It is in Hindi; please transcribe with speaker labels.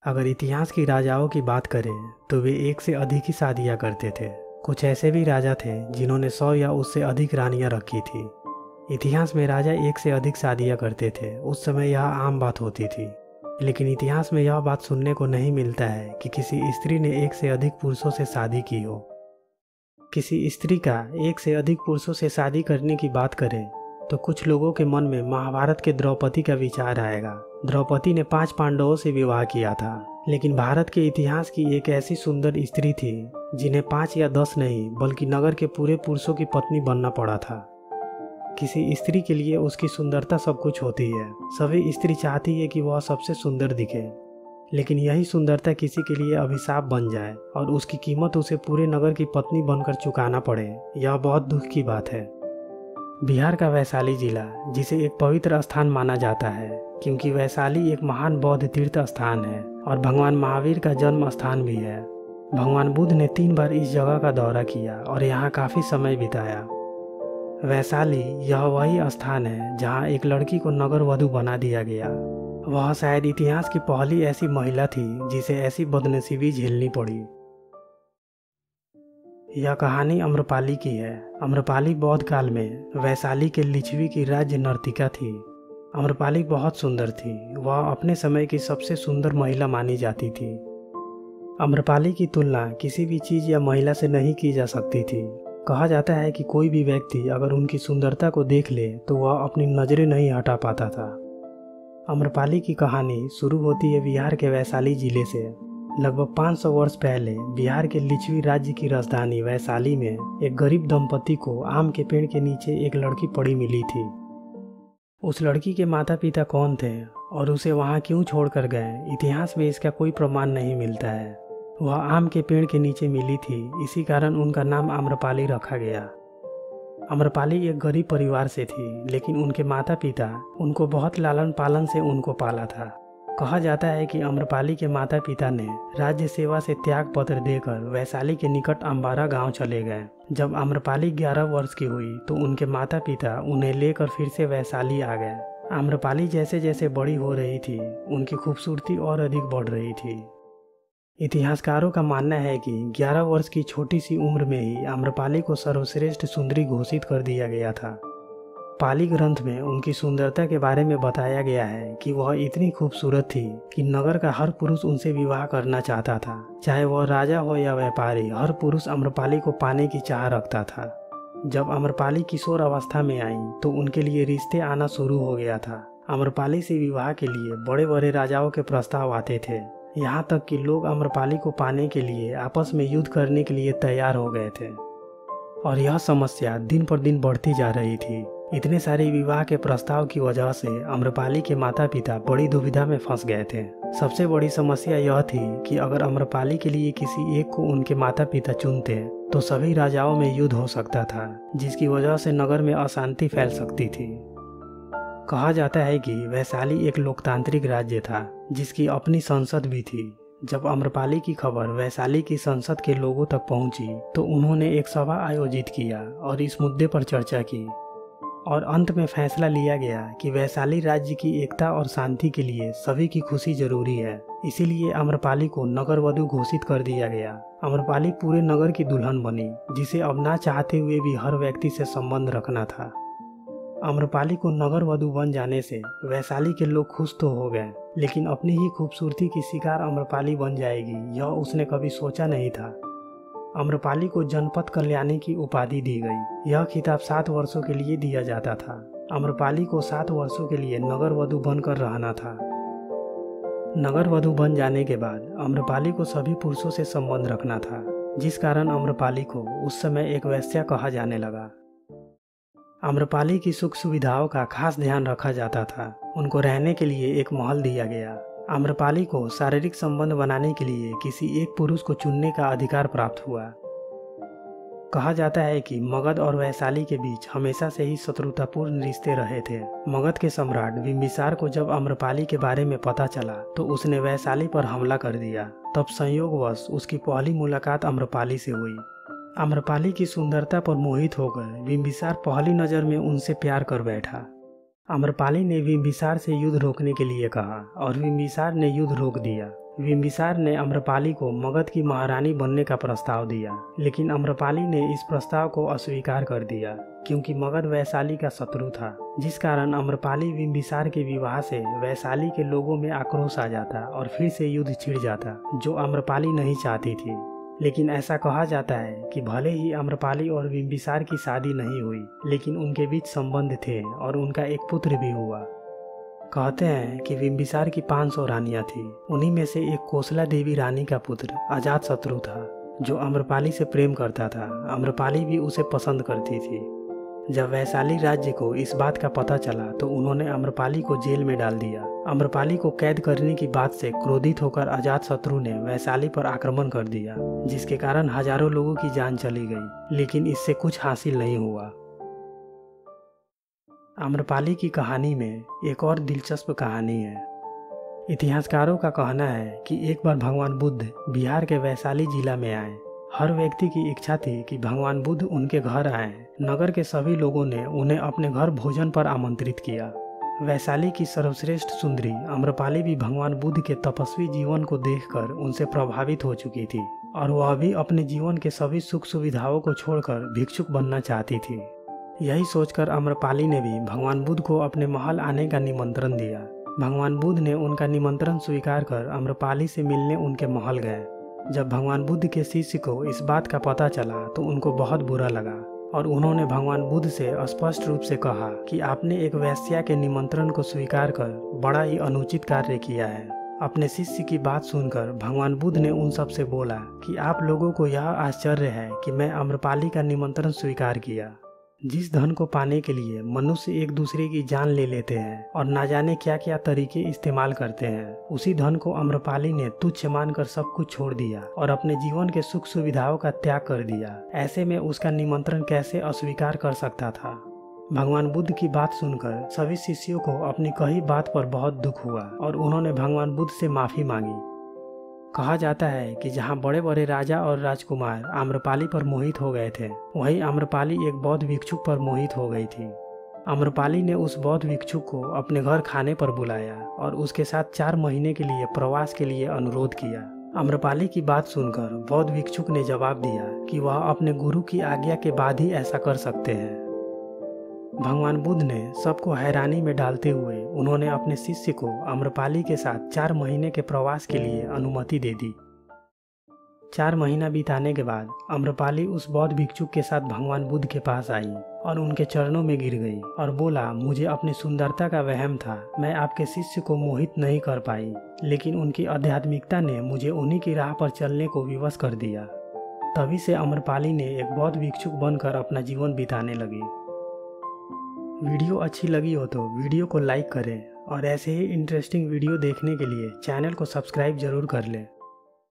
Speaker 1: अगर इतिहास की राजाओं की बात करें तो वे एक से अधिक ही शादियां करते थे। कुछ ऐसे भी राजा थे जिन्होंने 100 या उससे अधिक रानियां रखी थी। इतिहास में राजा एक से अधिक शादियां करते थे। उस समय यह आम बात होती थी। लेकिन इतिहास में यह बात सुनने को नहीं मिलता है कि किसी स्त्री ने एक से अधिक पुरुषों से शादी की हो। किसी स्त्री का एक से अधिक पुरुषों से शादी करने की बात करें तो कुछ लोगों के मन में महाभारत के द्रौपदी का विचार आएगा। द्रौपदी ने 5 पांडवों से विवाह किया था, लेकिन भारत के इतिहास की एक ऐसी सुंदर स्त्री थी जिन्हें 5 या 10 नहीं बल्कि नगर के पूरे पुरुषों की पत्नी बनना पड़ा था। किसी स्त्री के लिए उसकी सुंदरता सब कुछ होती है। सभी स्त्री चाहती है कि वह सबसे सुंदर दिखे, लेकिन यही सुंदरता किसी के लिए अभिशाप बन जाए और उसकी कीमत उसे पूरे नगर की पत्नी बनकर चुकाना पड़े। यह बहुत दुख की बात है। बिहार का वैशाली जिला, जिसे एक पवित्र स्थान माना जाता है क्योंकि वैशाली एक महान बौद्ध तीर्थ स्थान है और भगवान महावीर का जन्म स्थान भी है। भगवान बुद्ध ने 3 बार इस जगह का दौरा किया और यहाँ काफ़ी समय बिताया। वैशाली यह वही स्थान है जहाँ एक लड़की को नगर वधू बना दिया गया। वह शायद इतिहास की पहली ऐसी महिला थी जिसे ऐसी बदनसीबी झेलनी पड़ी। यह कहानी अम्रपाली की है। अम्रपाली बौद्ध काल में वैशाली के लिच्छवी की राज्य नर्तिका थी। अम्रपाली बहुत सुंदर थी। वह अपने समय की सबसे सुंदर महिला मानी जाती थी। अम्रपाली की तुलना किसी भी चीज़ या महिला से नहीं की जा सकती थी। कहा जाता है कि कोई भी व्यक्ति अगर उनकी सुंदरता को देख ले तो वह अपनी नज़रें नहीं हटा पाता था। अम्रपाली की कहानी शुरू होती है बिहार के वैशाली जिले से। लगभग 500 वर्ष पहले बिहार के लिच्छवी राज्य की राजधानी वैशाली में एक गरीब दंपति को आम के पेड़ के नीचे एक लड़की पड़ी मिली थी। उस लड़की के माता पिता कौन थे और उसे वहां क्यों छोड़कर गए, इतिहास में इसका कोई प्रमाण नहीं मिलता है। वह आम के पेड़ के नीचे मिली थी, इसी कारण उनका नाम आम्रपाली रखा गया। आम्रपाली एक गरीब परिवार से थी, लेकिन उनके माता पिता उनको बहुत लालन पालन से उनको पाला था। कहा जाता है कि आम्रपाली के माता पिता ने राज्य सेवा से त्याग पत्र देकर वैशाली के निकट अंबारा गांव चले गए। जब आम्रपाली 11 वर्ष की हुई तो उनके माता पिता उन्हें लेकर फिर से वैशाली आ गए। आम्रपाली जैसे जैसे बड़ी हो रही थी, उनकी खूबसूरती और अधिक बढ़ रही थी। इतिहासकारों का मानना है कि 11 वर्ष की छोटी सी उम्र में ही आम्रपाली को सर्वश्रेष्ठ सुंदरी घोषित कर दिया गया था। पाली ग्रंथ में उनकी सुंदरता के बारे में बताया गया है कि वह इतनी खूबसूरत थी कि नगर का हर पुरुष उनसे विवाह करना चाहता था। चाहे वह राजा हो या व्यापारी, हर पुरुष आम्रपाली को पाने की चाह रखता था। जब आम्रपाली किशोर अवस्था में आई तो उनके लिए रिश्ते आना शुरू हो गया था। आम्रपाली से विवाह के लिए बड़े बड़े राजाओं के प्रस्ताव आते थे। यहाँ तक कि लोग आम्रपाली को पाने के लिए आपस में युद्ध करने के लिए तैयार हो गए थे और यह समस्या दिन पर दिन बढ़ती जा रही थी। इतने सारे विवाह के प्रस्ताव की वजह से आम्रपाली के माता पिता बड़ी दुविधा में फंस गए थे। सबसे बड़ी समस्या यह थी कि अगर आम्रपाली के लिए किसी एक को उनके माता पिता चुनते तो सभी राजाओं में युद्ध हो सकता था, जिसकी वजह से नगर में अशांति फैल सकती थी। कहा जाता है कि वैशाली एक लोकतांत्रिक राज्य था जिसकी अपनी संसद भी थी। जब आम्रपाली की खबर वैशाली की संसद के लोगों तक पहुंची तो उन्होंने एक सभा आयोजित किया और इस मुद्दे पर चर्चा की और अंत में फैसला लिया गया कि वैशाली राज्य की एकता और शांति के लिए सभी की खुशी जरूरी है। इसीलिए आम्रपाली को नगर वधू घोषित कर दिया गया। आम्रपाली पूरे नगर की दुल्हन बनी, जिसे अब ना चाहते हुए भी हर व्यक्ति से संबंध रखना था। आम्रपाली को नगर वधू बन जाने से वैशाली के लोग खुश तो हो गए, लेकिन अपनी ही खूबसूरती की शिकार आम्रपाली बन जाएगी, यह उसने कभी सोचा नहीं था। आम्रपाली को जनपद कल्याणी की उपाधि दी गई। यह खिताब 7 वर्षों के लिए दिया जाता था। आम्रपाली को 7 वर्षों के लिए नगर वधू बनकर रहना था। नगर वधू बन जाने के बाद आम्रपाली को सभी पुरुषों से संबंध रखना था, जिस कारण आम्रपाली को उस समय एक वेश्या कहा जाने लगा। आम्रपाली की सुख सुविधाओं का खास ध्यान रखा जाता था। उनको रहने के लिए एक महल दिया गया। आम्रपाली को शारीरिक संबंध बनाने के लिए किसी एक पुरुष को चुनने का अधिकार प्राप्त हुआ। कहा जाता है कि मगध और वैशाली के बीच हमेशा से ही शत्रुतापूर्ण रिश्ते रहे थे। मगध के सम्राट बिंबिसार को जब आम्रपाली के बारे में पता चला तो उसने वैशाली पर हमला कर दिया। तब संयोगवश उसकी पहली मुलाकात आम्रपाली से हुई। आम्रपाली की सुंदरता पर मोहित होकर बिंबिसार पहली नज़र में उनसे प्यार कर बैठा। आम्रपाली ने बिंबिसार से युद्ध रोकने के लिए कहा और बिंबिसार ने युद्ध रोक दिया। बिम्बिसार ने अम्रपाली को मगध की महारानी बनने का प्रस्ताव दिया, लेकिन अम्रपाली ने इस प्रस्ताव को अस्वीकार कर दिया क्योंकि मगध वैशाली का शत्रु था, जिस कारण अम्रपाली बिम्बिसार के विवाह से वैशाली के लोगों में आक्रोश आ जाता और फिर से युद्ध छिड़ जाता, जो अम्रपाली नहीं चाहती थी। लेकिन ऐसा कहा जाता है कि भले ही अम्रपाली और बिम्बिसार की शादी नहीं हुई, लेकिन उनके बीच संबंध थे और उनका एक पुत्र भी हुआ। कहते हैं कि बिम्बिसार की 500 रानियां थी। उन्हीं में से एक कोसला देवी रानी का पुत्र अजातशत्रु था, जो अम्रपाली से प्रेम करता था। अम्रपाली भी उसे पसंद करती थी। जब वैशाली राज्य को इस बात का पता चला तो उन्होंने अम्रपाली को जेल में डाल दिया। अम्रपाली को कैद करने की बात से क्रोधित होकर अजातशत्रु ने वैशाली पर आक्रमण कर दिया, जिसके कारण हजारों लोगों की जान चली गई, लेकिन इससे कुछ हासिल नहीं हुआ। अम्रपाली की कहानी में एक और दिलचस्प कहानी है। इतिहासकारों का कहना है कि एक बार भगवान बुद्ध बिहार के वैशाली जिला में आए। हर व्यक्ति की इच्छा थी कि भगवान बुद्ध उनके घर आए। नगर के सभी लोगों ने उन्हें अपने घर भोजन पर आमंत्रित किया। वैशाली की सर्वश्रेष्ठ सुंदरी अम्रपाली भी भगवान बुद्ध के तपस्वी जीवन को देखकर उनसे प्रभावित हो चुकी थी और वह भी अपने जीवन के सभी सुख सुविधाओं को छोड़कर भिक्षुक बनना चाहती थी। यही सोचकर अम्रपाली ने भी भगवान बुद्ध को अपने महल आने का निमंत्रण दिया। भगवान बुद्ध ने उनका निमंत्रण स्वीकार कर अम्रपाली से मिलने उनके महल गए। जब भगवान बुद्ध के शिष्य को इस बात का पता चला तो उनको बहुत बुरा लगा और उन्होंने भगवान बुद्ध से स्पष्ट रूप से कहा कि आपने एक वेश्या के निमंत्रण को स्वीकार कर बड़ा ही अनुचित कार्य किया है। अपने शिष्य की बात सुनकर भगवान बुद्ध ने उन सब से बोला कि आप लोगों को यह आश्चर्य है कि मैं अम्रपाली का निमंत्रण स्वीकार किया। जिस धन को पाने के लिए मनुष्य एक दूसरे की जान ले लेते हैं और ना जाने क्या क्या तरीके इस्तेमाल करते हैं, उसी धन को अम्रपाली ने तुच्छ मानकर सब कुछ छोड़ दिया और अपने जीवन के सुख सुविधाओं का त्याग कर दिया। ऐसे में उसका निमंत्रण कैसे अस्वीकार कर सकता था। भगवान बुद्ध की बात सुनकर सभी शिष्यों को अपनी कही बात पर बहुत दुख हुआ और उन्होंने भगवान बुद्ध से माफी मांगी। कहा जाता है कि जहाँ बड़े बड़े राजा और राजकुमार आम्रपाली पर मोहित हो गए थे, वहीं आम्रपाली एक बौद्ध भिक्षुक पर मोहित हो गई थी। आम्रपाली ने उस बौद्ध भिक्षुक को अपने घर खाने पर बुलाया और उसके साथ 4 महीने के लिए प्रवास के लिए अनुरोध किया। आम्रपाली की बात सुनकर बौद्ध भिक्षुक ने जवाब दिया कि वह अपने गुरु की आज्ञा के बाद ही ऐसा कर सकते हैं। भगवान बुद्ध ने सबको हैरानी में डालते हुए उन्होंने अपने शिष्य को आम्रपाली के साथ 4 महीने के प्रवास के लिए अनुमति दे दी। 4 महीना बिताने के बाद आम्रपाली उस बौद्ध भिक्षुक के साथ भगवान बुद्ध के पास आई और उनके चरणों में गिर गई और बोला, मुझे अपनी सुंदरता का वहम था, मैं आपके शिष्य को मोहित नहीं कर पाई, लेकिन उनकी आध्यात्मिकता ने मुझे उन्हीं की राह पर चलने को विवश कर दिया। तभी से आम्रपाली ने एक बौद्ध भिक्षुक बनकर अपना जीवन बिताने लगी। वीडियो अच्छी लगी हो तो वीडियो को लाइक करें और ऐसे ही इंटरेस्टिंग वीडियो देखने के लिए चैनल को सब्सक्राइब जरूर कर लें।